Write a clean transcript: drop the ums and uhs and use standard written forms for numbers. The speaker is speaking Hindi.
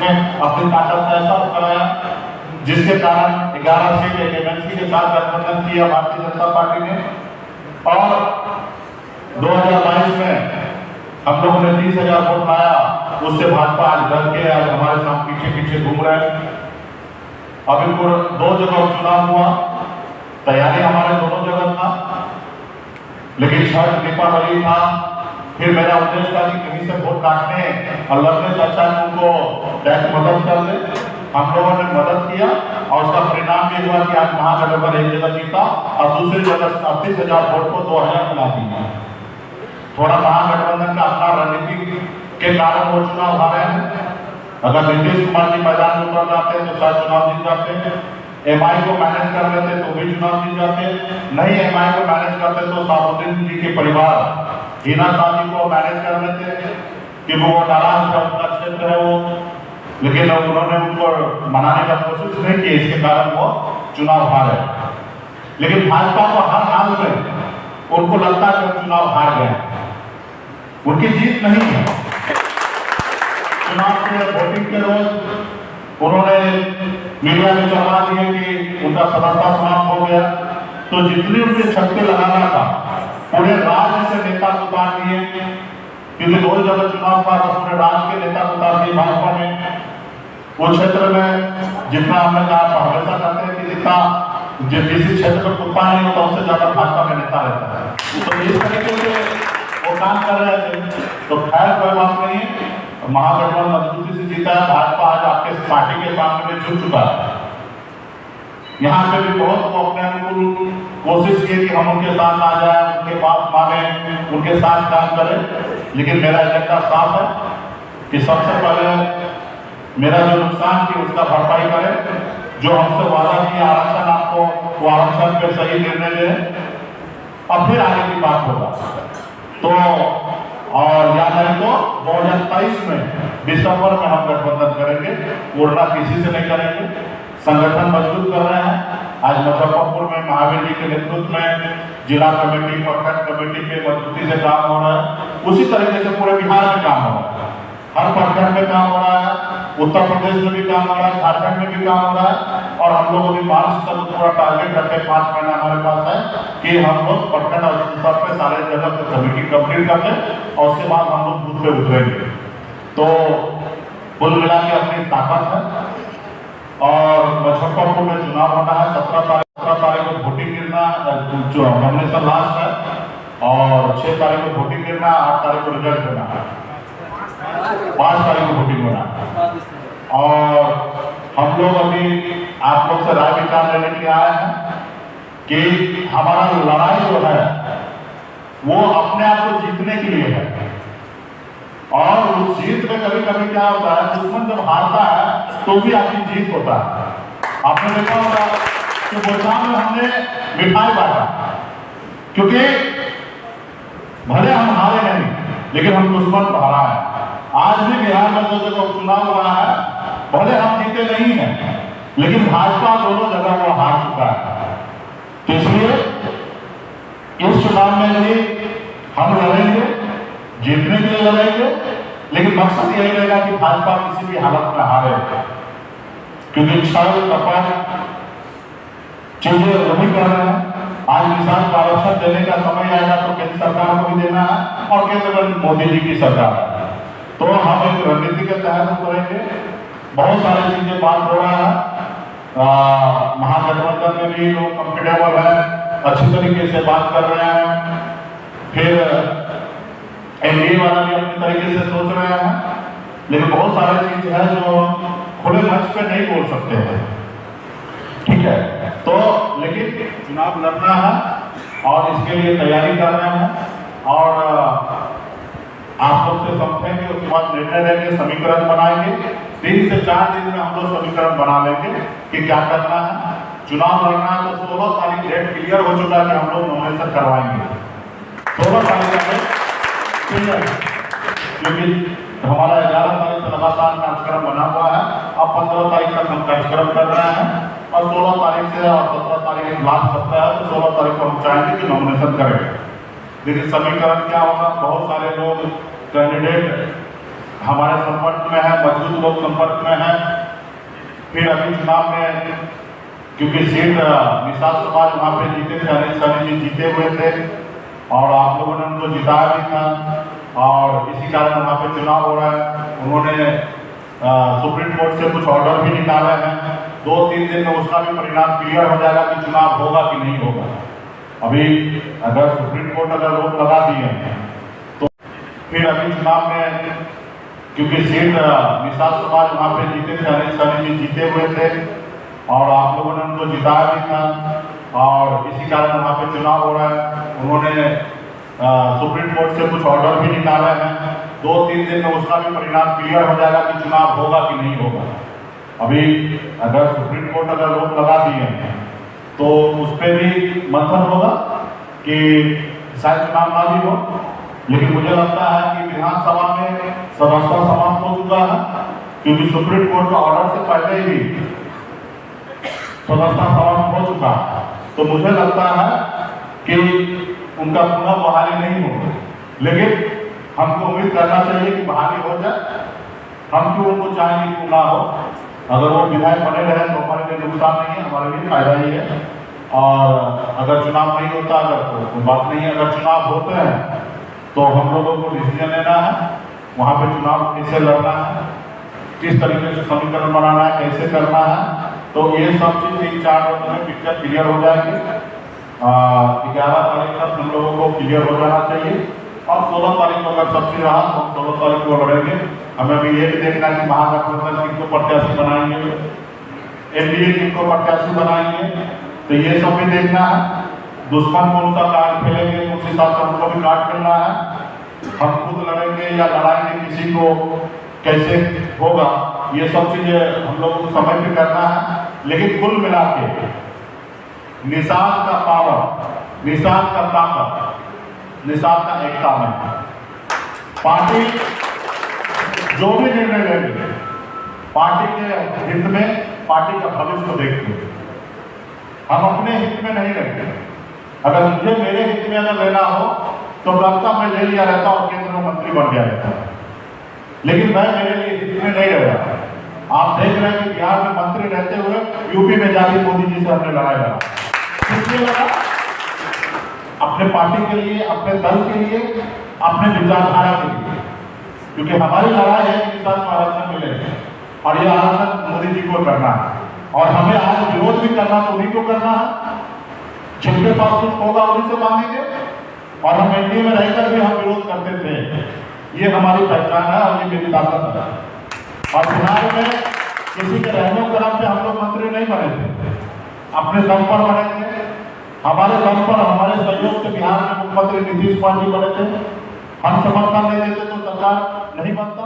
में अपनी ताकत का एहसास कराया, जिसके कारण 11 सीट एक एमएनसी के साथ गठबंधन किया भारतीय जनता पार्टी ने। और 2022 में हम लोगों ने 30,000 वोट लाया, उससे भाजपा आज डर के आज हमारे साथ पीछे पीछे घूम रहे हैं। अभी 2 जगह चुनाव हुआ, तैयारी हमारे दोनों जगह था, लेकिन छठ दीपावली था। फिर मेरा उद्देश्य था कि कहीं से वोट काटने और लड़ने से अच्छा उनको टैक्स मदद कर दे। हम लोगों ने मदद किया और उसका परिणाम ये हुआ कि आज महागठबंधन एक जगह जीता और दूसरी जगह 38,000 वोट को 2,000 मिला दिया। थोड़ा महागठबंधन का अपना रणनीति के कारण वो चुनाव हारे हैं। अगर नीतीश कुमार जी मैदान में उतर जाते तो शायद चुनाव जीत जाते। एमआई को मैनेज कर लेते तो भी चुनाव जीत जाते। नहीं एमआई को मैनेज करते तो साबुद्दीन जी के परिवार हिना शाह जी को मैनेज कर लेते कि वो नाराज है, उनका क्षेत्र है वो, लेकिन उन्होंने उनको मनाने का कोशिश नहीं की, इसके कारण वो चुनाव हारे। लेकिन भाजपा को हर हाल में उनको लगता है कि चुनाव हार गए, उनकी जीत नहीं है। चुनाव के वोटिंग के रोज उन्होंने मीडिया में चलवा दिए कि उनका सदस्यता समाप्त हो गया, तो जितनी उनके छक्के लगाना था पूरे राज्य से नेता उतार दिए, क्योंकि 2 जगह चुनाव था तो पूरे राज्य के नेता उतार दिए भाजपा ने। वो क्षेत्र में जितना हमने कहा हमेशा कहते हैं कि जितना जिस क्षेत्र में कुत्ता नहीं होता उससे ज्यादा भाजपा का नेता रहता है, तो इस तरीके से वो काम कर रहे थे। तो खैर कोई बात नहीं है, महागठबंधन मजबूती से जीता है। भाजपा आज आपके पार्टी के सामने में झुक चुका है। यहाँ पे भी बहुत वो अपने अनुकूल कोशिश की कि हम उनके साथ आ जाए, उनके बात माने, उनके साथ काम करें, लेकिन मेरा एजेंडा साफ है कि सबसे पहले मेरा जो नुकसान की उसका भरपाई करें। जो हमसे वादा किया आरक्षण आपको, वो आरक्षण पे सही निर्णय ले, अब फिर आगे की बात होगा। तो और या नहीं तो 2023 में दिसंबर में हम गठबंधन करेंगे, वोटना किसी से नहीं करेंगे। संगठन मजबूत कर रहे हैं। आज मुजफ्फरपुर में महावीर जी के नेतृत्व में जिला कमेटी, प्रखंड कमेटी पे मजबूती से काम हो रहा है। उसी तरीके से पूरे बिहार में काम हो रहा है, हर प्रखंड में काम हो रहा है, उत्तर प्रदेश में भी काम हो रहा है, झारखंड में भी काम हो रहा है। और हम लोग अभी मार्च तक पूरा टारगेट रखे, 5 महीना हमारे पास है कि हम लोग प्रखंड और स्तर पे सारे जगह पे कमेटी कंप्लीट कर लें और उसके बाद हम लोग बूथ पे उतरेंगे। तो कुल मिला के अपनी ताकत है। और मुजफ्फरपुर में चुनाव होना है, 17 तारीख को वोटिंग गिरना, जो नॉमिनेशन लास्ट है, और 6 तारीख को वोटिंग गिरना, 8 तारीख को रिजल्ट देना है, 5 तारीख को वोटिंग होना है। और हम लोग अभी आप लोग से राय विचार लेने के लिए आए हैं कि हमारा लड़ाई जो है वो अपने आप को जीतने के लिए है। और उस जीत में कभी कभी क्या होता है, दुश्मन जब हारता है तो भी आपकी जीत होता है। आपने देखा होगा कि बोलचाल में हमने मिठाई बांटा, क्योंकि भले हम हारे नहीं लेकिन हम दुश्मन को हराए। आज भी बिहार में 2 जगह चुनाव हुआ है, भले हम जीते नहीं हैं लेकिन भाजपा दोनों जगह वो हार चुका है। तो इसलिए इस चुनाव में भी हम लड़ेंगे, जीतने के लिए लड़ेंगे, लेकिन मकसद यही रहेगा कि भाजपा किसी भी हालत में हारे, क्योंकि छल कपट चीजें वही कर रहे हैं। आज किसान को आरक्षण देने का समय आएगा तो केंद्र सरकार को भी देना है और केंद्र में मोदी जी की सरकार है। तो हम एक रणनीति के तहत करेंगे। बहुत सारी चीजें बात हो रहा है, महागठबंधन में भी लोग कंफर्टेबल है, अच्छी तरीके से बात कर रहे हैं। फिर एनडीए वाला भी अपनी तरीके से सोच रहे हैं, लेकिन बहुत सारी चीज है जो खुले मंच पे नहीं बोल सकते हैं, ठीक है। तो लेकिन चुनाव लड़ना है और इसके लिए तैयारी कर रहे हैं और आप लोग से समझेंगे, उसके बाद निर्णय लेंगे, समीकरण बनाएंगे। 3 से 4 दिन में हम लोग समीकरण बना लेंगे कि क्या करना है। चुनाव लड़ना है तो 16 तारीख डेट क्लियर हो चुका है कि हम लोग नॉमिनेशन करवाएंगे 16 तारीख तक, क्योंकि हमारा 11 तारीख से लगातार कार्यक्रम बना हुआ है। अब 15 तारीख तक हम कार्यक्रम कर रहे हैं और 16 तारीख से और 17 तारीख लास्ट सप्ताह है, तो 16 तारीख को हम चाहेंगे कि नॉमिनेशन करें। लेकिन समीकरण क्या होगा, बहुत सारे लोग कैंडिडेट हमारे संपर्क में है, मजबूत लोग संपर्क में है। फिर अभी चुनाव में क्योंकि सीट निषाद समाज वहाँ पे जीते थे, अनिल सैनी जी जीते हुए थे और आप लोगों ने उनको जिताया भी था और इसी कारण वहाँ पे चुनाव हो रहा है। उन्होंने सुप्रीम कोर्ट से कुछ ऑर्डर भी निकाले हैं, 2-3 दिन में उसका भी परिणाम क्लियर हो जाएगा कि चुनाव होगा कि नहीं होगा। अभी अगर सुप्रीम कोर्ट अगर रोक लगा दिए तो फिर अभी चुनाव में क्योंकि सीट निषाद समाज वहाँ पे जीते थे, अनिल सैनी जी जीते हुए थे और आप लोगों ने उनको जिताया भी था और इसी कारण वहाँ पे चुनाव हो रहा है। उन्होंने सुप्रीम कोर्ट से कुछ ऑर्डर भी निकाले हैं, 2-3 दिन में उसका भी परिणाम क्लियर हो जाएगा कि चुनाव होगा कि नहीं होगा। अभी अगर सुप्रीम कोर्ट अगर रोक लगा दिए तो उस पर भी मंथन होगा कि शायद चुनाव ना भी हो, लेकिन मुझे लगता है कि विधानसभा में सदस्यता समाप्त हो चुका है क्योंकि सुप्रीम कोर्ट का ऑर्डर से पहले ही सदस्यता समाप्त हो चुका है। तो मुझे लगता है कि उनका पुनः बहाली नहीं होगा, लेकिन हमको उम्मीद करना चाहिए कि बहाली हो जाए। हम क्यों उनको चाहेंगे कि ना हो, अगर वो विधायक बने रहे तो हमारे लिए नुकसान नहीं है, हमारे लिए फायदा ही है। और अगर चुनाव नहीं होता अगर तो कोई बात नहीं है, अगर चुनाव होते हैं तो हम लोगों को डिसीजन लेना है, वहाँ पे चुनाव कैसे लड़ना है, किस तरीके से समीकरण बनाना है, कैसे करना है। तो ये सब चीज़ 3-4 रोज में पिक्चर क्लियर हो जाएगी। 11 तारीख तक हम लोगों को क्लियर हो जाना चाहिए और 16 तारीख को अगर सब चीज रहा तो हम 16 तारीख को लड़ेंगे। हमें भी ये भी देखना है कि महागठबंधन किनको प्रत्याशी बनाएंगे, एनडीए किनको प्रत्याशी बनाएंगे, तो ये सब भी देखना है। दुश्मन कौन सा कार्ड खेलेंगे तो उस हिसाब से हमको भी कार्ड खेलना है। हम खुद लड़ेंगे या लड़ाएंगे किसी को, कैसे होगा, ये सब चीजें हम लोगों को समय पे करना है। लेकिन कुल मिला के निषाद का पावर, निषाद का ताकत, निषाद का एकता में पार्टी जो भी निर्णय लेंगे पार्टी के हित में, पार्टी का भविष्य को देखते हुए, हम अपने हित में नहीं लेंगे। अगर मुझे मेरे हित में अगर लेना हो तो कब तक मैं ले लिया रहता और केंद्र में मंत्री बन गया रहता, लेकिन मैं मेरे लिए हित में नहीं रह रहा। आप देख रहे हैं कि बिहार में मंत्री रहते हुए यूपी में जाके मोदी जी से हमने लड़ाई लड़ा, किसलिए लड़ा? अपने पार्टी के लिए, अपने दल के लिए, अपने विचारधारा के लिए, क्योंकि हमारी लड़ाई है कि निषाद को आरक्षण मिले और यह आरक्षण मोदी जी को करना है और हमें आज विरोध भी करना तो उन्हीं को करना है। जिनके पास कुछ होगा उन्हीं से मांगेंगे और हम एनडीए में रहकर भी हम विरोध करते थे। ये हमारी पहचान है और ये मेरी ताकत है। और बिहार में किसी के रहने करम पे हम लोग मंत्री नहीं बने थे, अपने दम पर बने थे। हमारे दम पर, हमारे सहयोग से बिहार में मुख्यमंत्री नीतीश कुमार जी बने थे। हम समर्थन नहीं देते तो सरकार नहीं बनता।